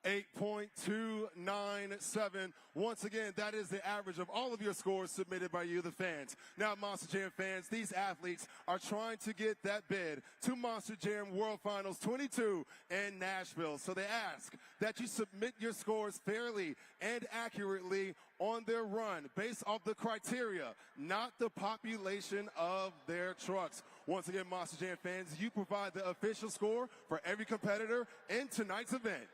8.297. Once again, that is the average of all of your scores submitted by you, the fans. Now, Monster Jam fans, these athletes are trying to get that bid to Monster Jam World Finals 22 in Nashville. So they ask that you submit your scores fairly and accurately on their run based off the criteria, not the population of their trucks. Once again, Monster Jam fans, you provide the official score for every competitor in tonight's event.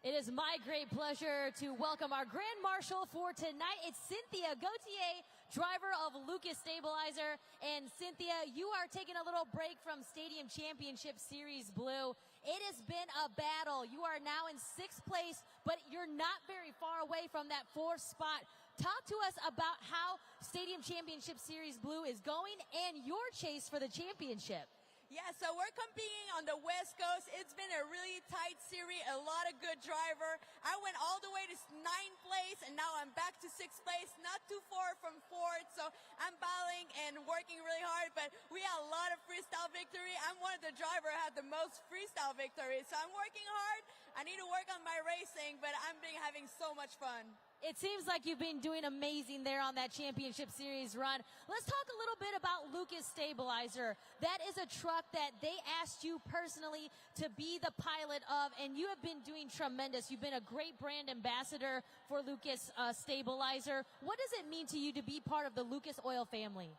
It is my great pleasure to welcome our Grand Marshal for tonight. It's Cynthia Gauthier, driver of Lucas Stabilizer. And Cynthia, you are taking a little break from Stadium Championship Series Blue. It has been a battle. You are now in 6th place, but you're not very far away from that 4th spot. Talk to us about how Stadium Championship Series Blue is going and your chase for the championship. Yeah, so we're competing on the West Coast. It's been a really tight series, a lot of good driver. I went all the way to 9th place, and now I'm back to 6th place, not too far from 4th. So I'm battling and working really hard, but we had a lot of freestyle victory. I'm one of the drivers who had the most freestyle victories. So I'm working hard. I need to work on my racing, but I'm having so much fun. It seems like you've been doing amazing there on that championship series run. Let's talk a little bit about Lucas Stabilizer. That is a truck that they asked you personally to be the pilot of, and you have been doing tremendous. You've been a great brand ambassador for Lucas Stabilizer. What does it mean to you to be part of the Lucas Oil family?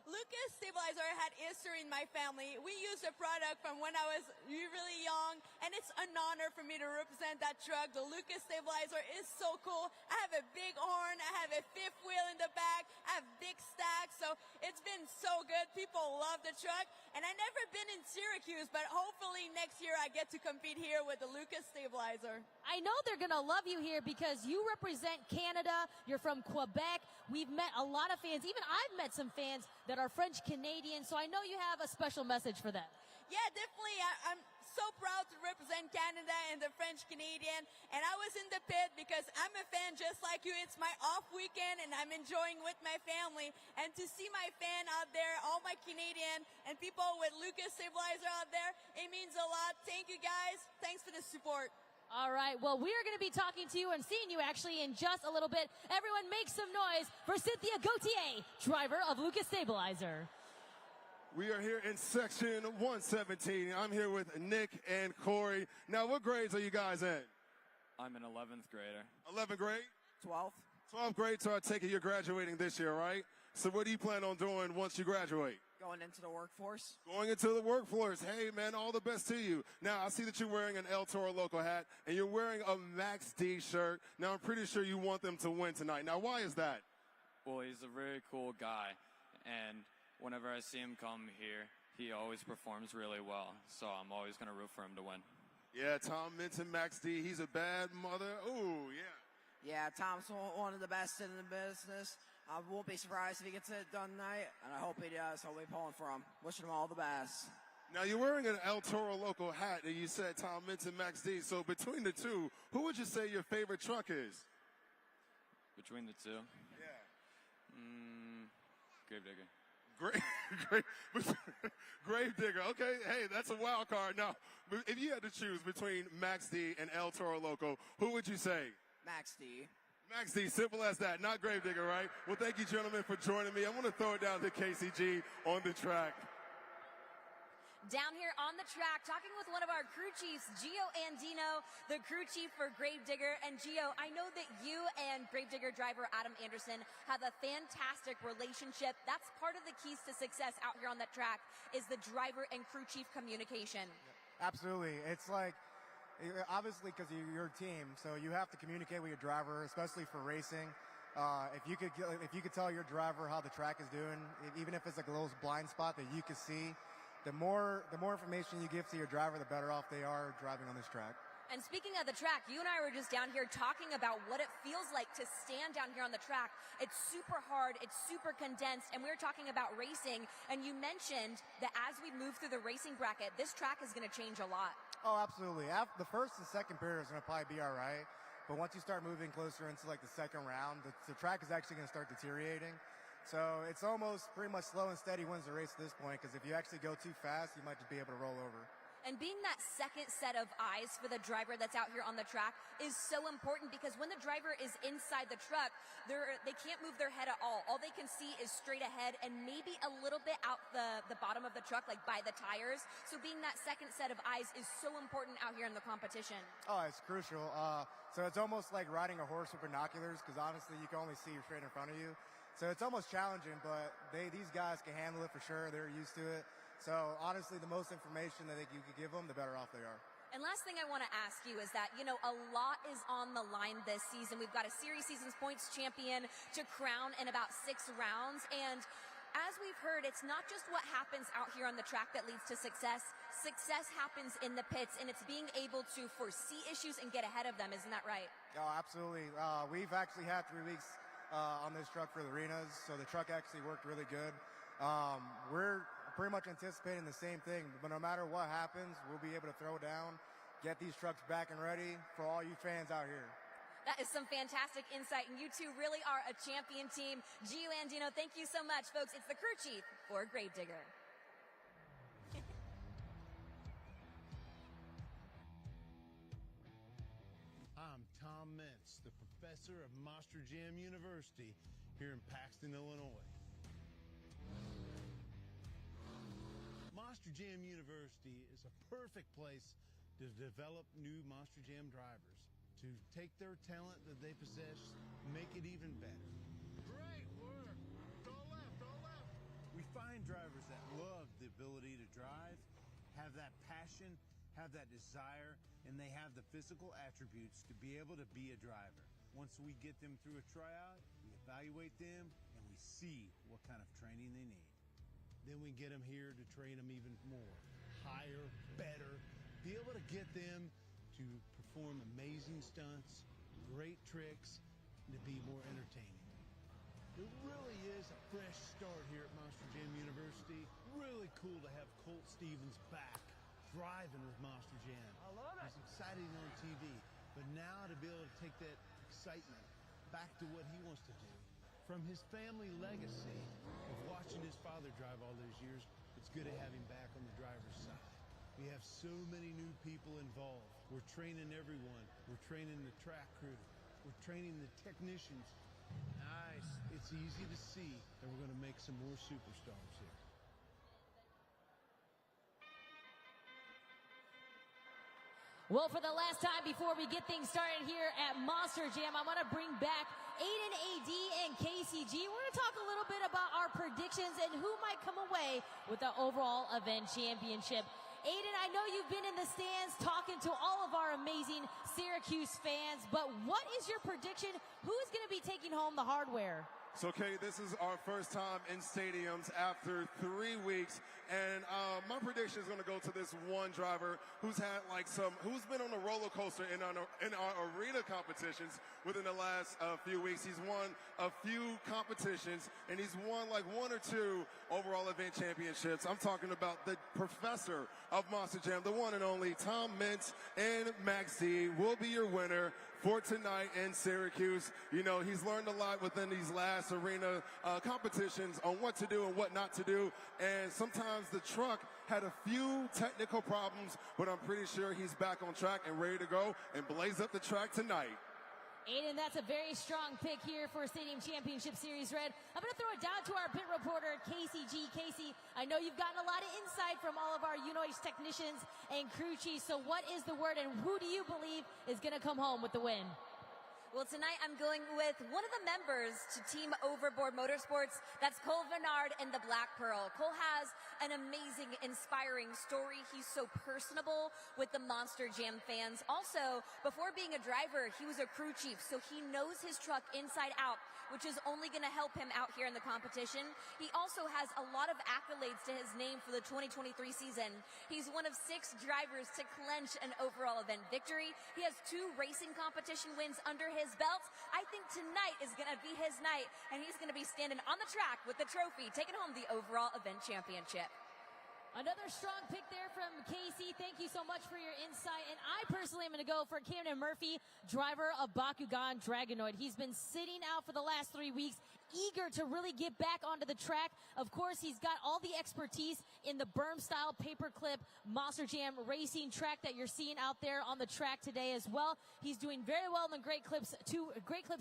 Lucas Stabilizer had history in my family. We used the product from when I was really young, and it's an honor for me to represent that truck. The Lucas Stabilizer is so cool. I have a big horn. I have a 5th wheel in the back. I have big stacks, so it's been so good. People love the truck, and I've never been in Syracuse, but hopefully next year I get to compete here with the Lucas Stabilizer. I know they're going to love you here because you represent Canada. You're from Quebec. We've met a lot of fans. Even I've met some fans that are French Canadian, so I know you have a special message for them. Yeah, definitely. I'm so proud to represent Canada and the French Canadian. And I was in the pit because I'm a fan just like you. It's my off weekend and I'm enjoying with my family. And to see my fan out there, all my Canadian and people with Lucas Stabilizer out there, it means a lot. Thank you guys. Thanks for the support. All right, well, we are going to be talking to you and seeing you actually in just a little bit. Everyone make some noise for Cynthia Gauthier, driver of Lucas Stabilizer. We are here in section 117. I'm here with Nick and Corey. Now, what grades are you guys in? I'm an 11th grader. 11th grade? 12th. 12th grade, so I take it you're graduating this year, right? So what do you plan on doing once you graduate? Going into the workforce. Going into the workforce. Hey, man, all the best to you. Now, I see that you're wearing an El Toro Loco hat, and you're wearing a Max D shirt. Now, I'm pretty sure you want them to win tonight. Now, why is that? Well, he's a very cool guy, and whenever I see him come here, he always performs really well, so I'm always going to root for him to win. Yeah, Tom Minton, Max D, he's a bad mother. Ooh, yeah. Yeah, Tom's one of the best in the business. I won't be surprised if he gets it done tonight, and I hope he does. I'll be pulling for him. Wishing him all the best. Now, you're wearing an El Toro Loco hat, and you said Tom Minton, Max D. So between the two, who would you say your favorite truck is? Between the two? Yeah. Gravedigger. Gravedigger. Okay, hey, that's a wild card. Now, if you had to choose between Max D and El Toro Loco, who would you say? Max D. Max D, simple as that, not Gravedigger, right? Well, thank you, gentlemen, for joining me. I want to throw it down to KCG on the track. Down here on the track, talking with one of our crew chiefs, Gio Andino, the crew chief for Gravedigger. And Gio, I know that you and Gravedigger driver Adam Anderson have a fantastic relationship. That's part of the keys to success out here on the track is the driver and crew chief communication. Absolutely. It's like, obviously because you're your team, so you have to communicate with your driver, especially for racing. If you could tell your driver how the track is doing, even if it's like a little blind spot that you can see, the more information you give to your driver, the better off they are driving on this track. And speaking of the track, you and I were just down here talking about what it feels like to stand down here on the track. It's super hard, it's super condensed, and we were talking about racing, and you mentioned that as we move through the racing bracket, this track is going to change a lot. Oh, absolutely. The first and second period is going to probably be all right, but once you start moving closer into like the second round, the track is actually going to start deteriorating. So it's almost pretty much slow and steady wins the race at this point, because if you actually go too fast, you might just be able to roll over. And being that second set of eyes for the driver that's out here on the track is so important, because when the driver is inside the truck, they can't move their head at all. All they can see is straight ahead and maybe a little bit out the bottom of the truck, like by the tires. So being that second set of eyes is so important out here in the competition. Oh, it's crucial. So it's almost like riding a horse with binoculars, because honestly, you can only see straight in front of you. So it's almost challenging, but these guys can handle it for sure. They're used to it. So honestly, the most information that you could give them, the better off they are. And last thing I want to ask you is that, a lot is on the line this season. We've got a Series Seasons Points champion to crown in about 6 rounds. And as we've heard, it's not just what happens out here on the track that leads to success. Success happens in the pits, and it's being able to foresee issues and get ahead of them. Isn't that right? Oh, absolutely. We've actually had 3 weeks on this truck for the arenas, so the truck actually worked really good. We're pretty much anticipating the same thing, but no matter what happens, we'll be able to throw down, get these trucks back and ready for all you fans out here. That is some fantastic insight, and you two really are a champion team. Gio Andino, thank you so much, folks. It's the crew chief for Gravedigger. I'm Tom Mentz, the professor of Monster Jam University here in Paxton, Illinois. Monster Jam University is a perfect place to develop new Monster Jam drivers, to take their talent that they possess, make it even better. Great work! Go left, go left! We find drivers that love the ability to drive, have that passion, have that desire, and they have the physical attributes to be able to be a driver. Once we get them through a tryout, we evaluate them, and we see what kind of training they need. Then we get them here to train them even more, higher, better, be able to get them to perform amazing stunts, great tricks, and to be more entertaining. It really is a fresh start here at Monster Jam University. Really cool to have Colt Stevens back, driving with Monster Jam. I love it. It's exciting on TV, but now to be able to take that excitement back to what he wants to do. From his family legacy of watching his father drive all those years, it's good to have him back on the driver's side. We have so many new people involved. We're training everyone. We're training the track crew. We're training the technicians. Nice. It's easy to see that we're going to make some more superstars here. Well, for the last time before we get things started here at Monster Jam, I want to bring back Aiden, AD, and KCG. We're going to talk a little bit about our predictions and who might come away with the overall event championship. Aiden, I know you've been in the stands talking to all of our amazing Syracuse fans, but what is your prediction? Who's going to be taking home the hardware? So, Kay, this is our first time in stadiums after 3 weeks, and my prediction is going to go to this one driver who's had who's been on a roller coaster in our arena competitions within the last few weeks. He's won a few competitions, and he's won like 1 or 2 overall event championships. I'm talking about the professor of Monster Jam, the one and only Tom Mintz, and Max D will be your winner for tonight in Syracuse. You know, he's learned a lot within these last arena competitions on what to do and what not to do. And sometimes the truck had a few technical problems, but I'm pretty sure he's back on track and ready to go and blaze up the track tonight. Aiden, that's a very strong pick here for Stadium Championship Series Red. I'm going to throw it down to our pit reporter, KCG. Casey, I know you've gotten a lot of insight from all of our UNOH technicians and crew chiefs. So what is the word, and who do you believe is going to come home with the win? Well, tonight I'm going with one of the members to Team Overboard Motorsports. That's Cole Venard and the Black Pearl. Cole has an amazing, inspiring story. He's so personable with the Monster Jam fans. Also, before being a driver, he was a crew chief, so he knows his truck inside out, which is only going to help him out here in the competition. He also has a lot of accolades to his name for the 2023 season. He's one of 6 drivers to clinch an overall event victory. He has 2 racing competition wins under his belt. I think tonight is going to be his night, and he's going to be standing on the track with the trophy, taking home the overall event championship. Another strong pick there from Casey. Thank you so much for your insight. And I personally am going to go for Camden Murphy, driver of Bakugan Dragonoid. He's been sitting out for the last 3 weeks, eager to really get back onto the track. Of course, he's got all the expertise in the berm style paperclip Monster Jam racing track that you're seeing out there on the track today as well. He's doing very well in the Great Clips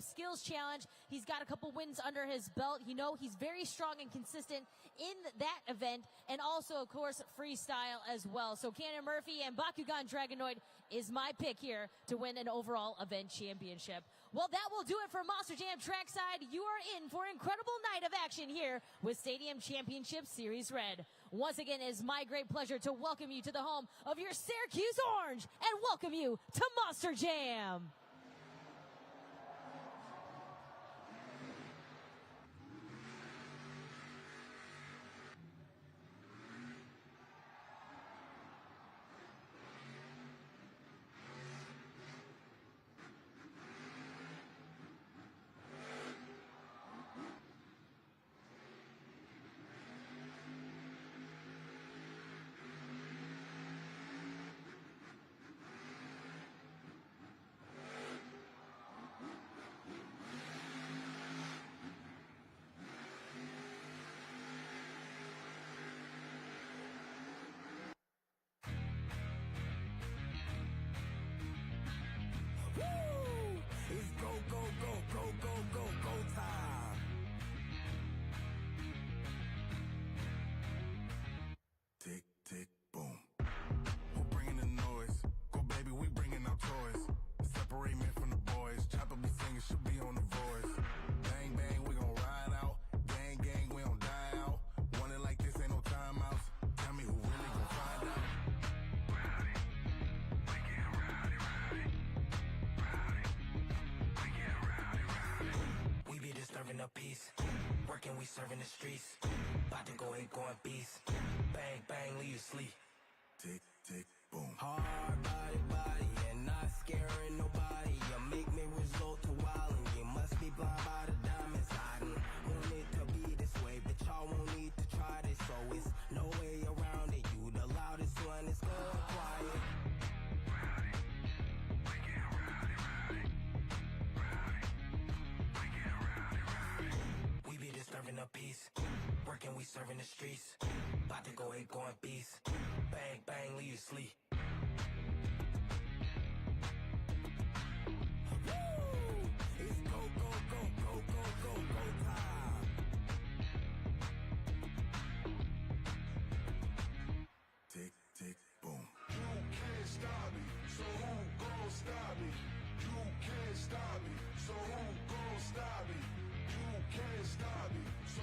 Skills Challenge. He's got a couple wins under his belt. You know, he's very strong and consistent in that event, and also, of course, freestyle as well. So Camden Murphy and Bakugan Dragonoid is my pick here to win an overall event championship. Well, that will do it for Monster Jam Trackside. You are in for an incredible night of action here with Stadium Championship Series Red. Once again, it is my great pleasure to welcome you to the home of your Syracuse Orange and welcome you to Monster Jam. We serving the streets, about to go ain't going beast. Bang, bang, leave you sleep. Tick, tick, boom. Hard body, and not scaring nobody. You make me resort to wildin'. You must be blind by the diamonds hiding. serving the streets. About to go ahead, going beast. Bang, bang, leave you sleep. It's go, go, go, go, go, go, go time. Tick, tick, boom. You can't stop me, so who gon' stop me? You can't stop me, so who gon' stop me? You can't stop me, so...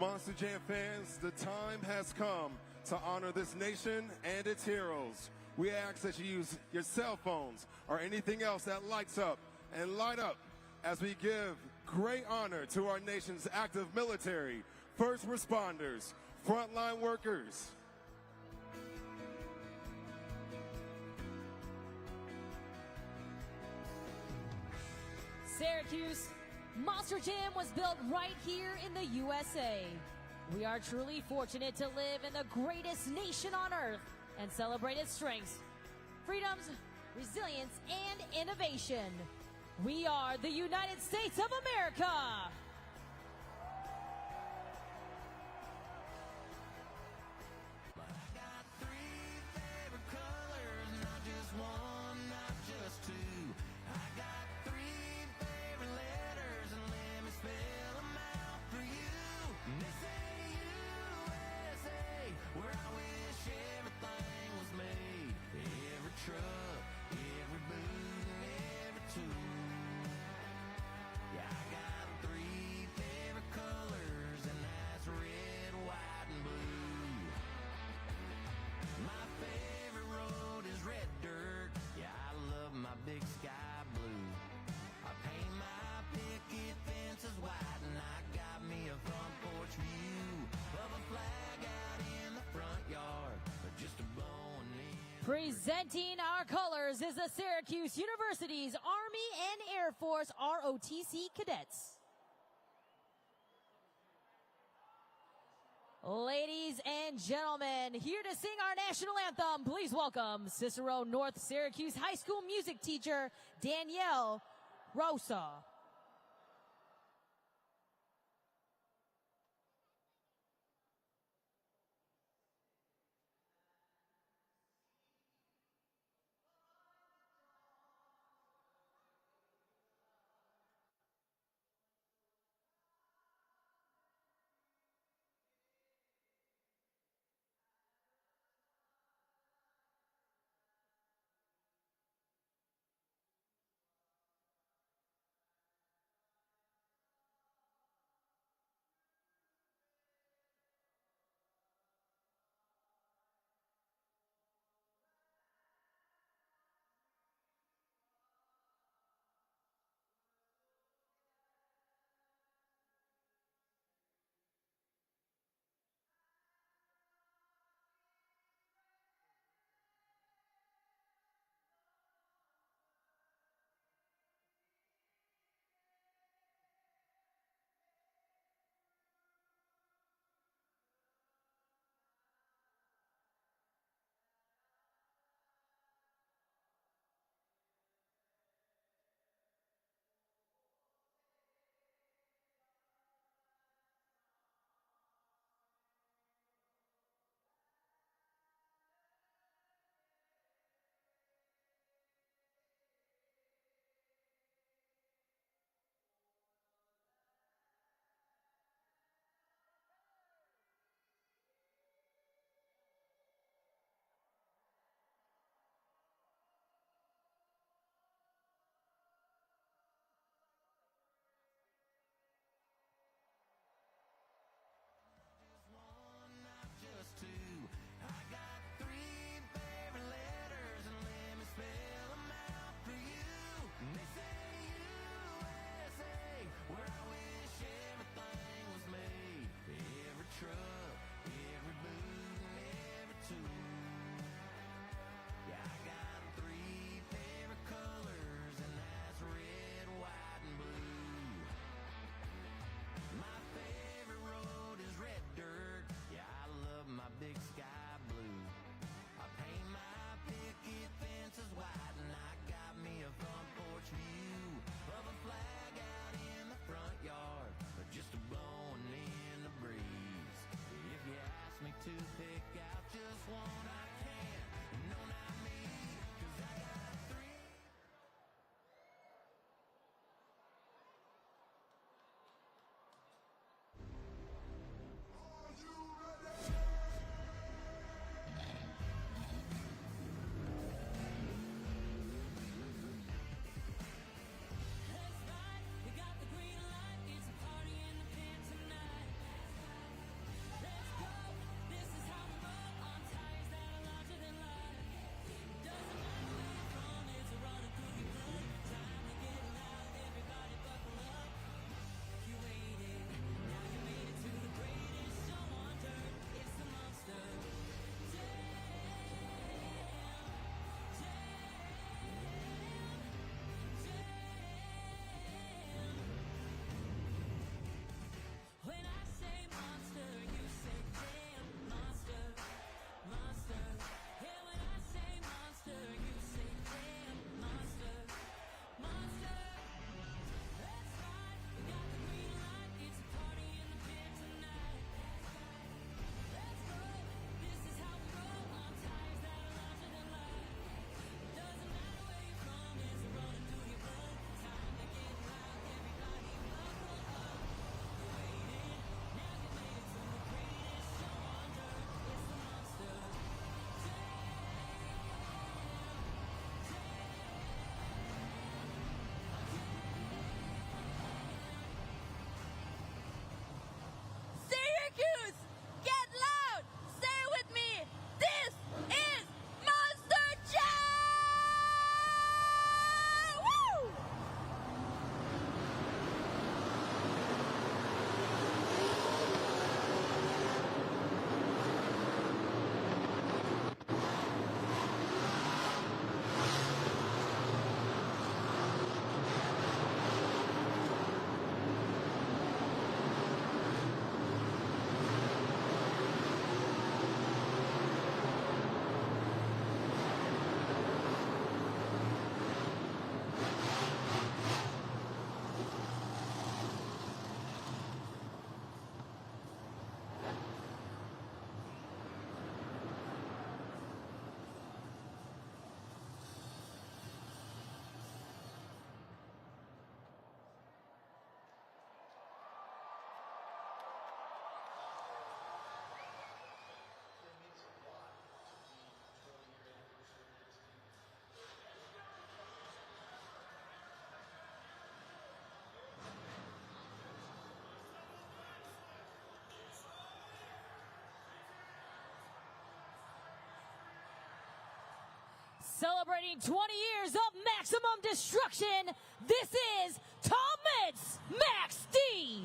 Monster Jam fans, the time has come to honor this nation and its heroes. We ask that you use your cell phones or anything else that lights up and light up as we give great honor to our nation's active military, first responders, frontline workers. Syracuse, Monster Jam was built right here in the USA. We are truly fortunate to live in the greatest nation on earth and celebrate its strengths, freedoms, resilience, and innovation. We are the United States of America. Presenting our colors is the Syracuse University's Army and Air Force ROTC cadets. Ladies and gentlemen, here to sing our national anthem, please welcome Cicero North Syracuse High School music teacher, Danielle Rosa. Celebrating 20 years of maximum destruction, this is Tom Mitz Max D.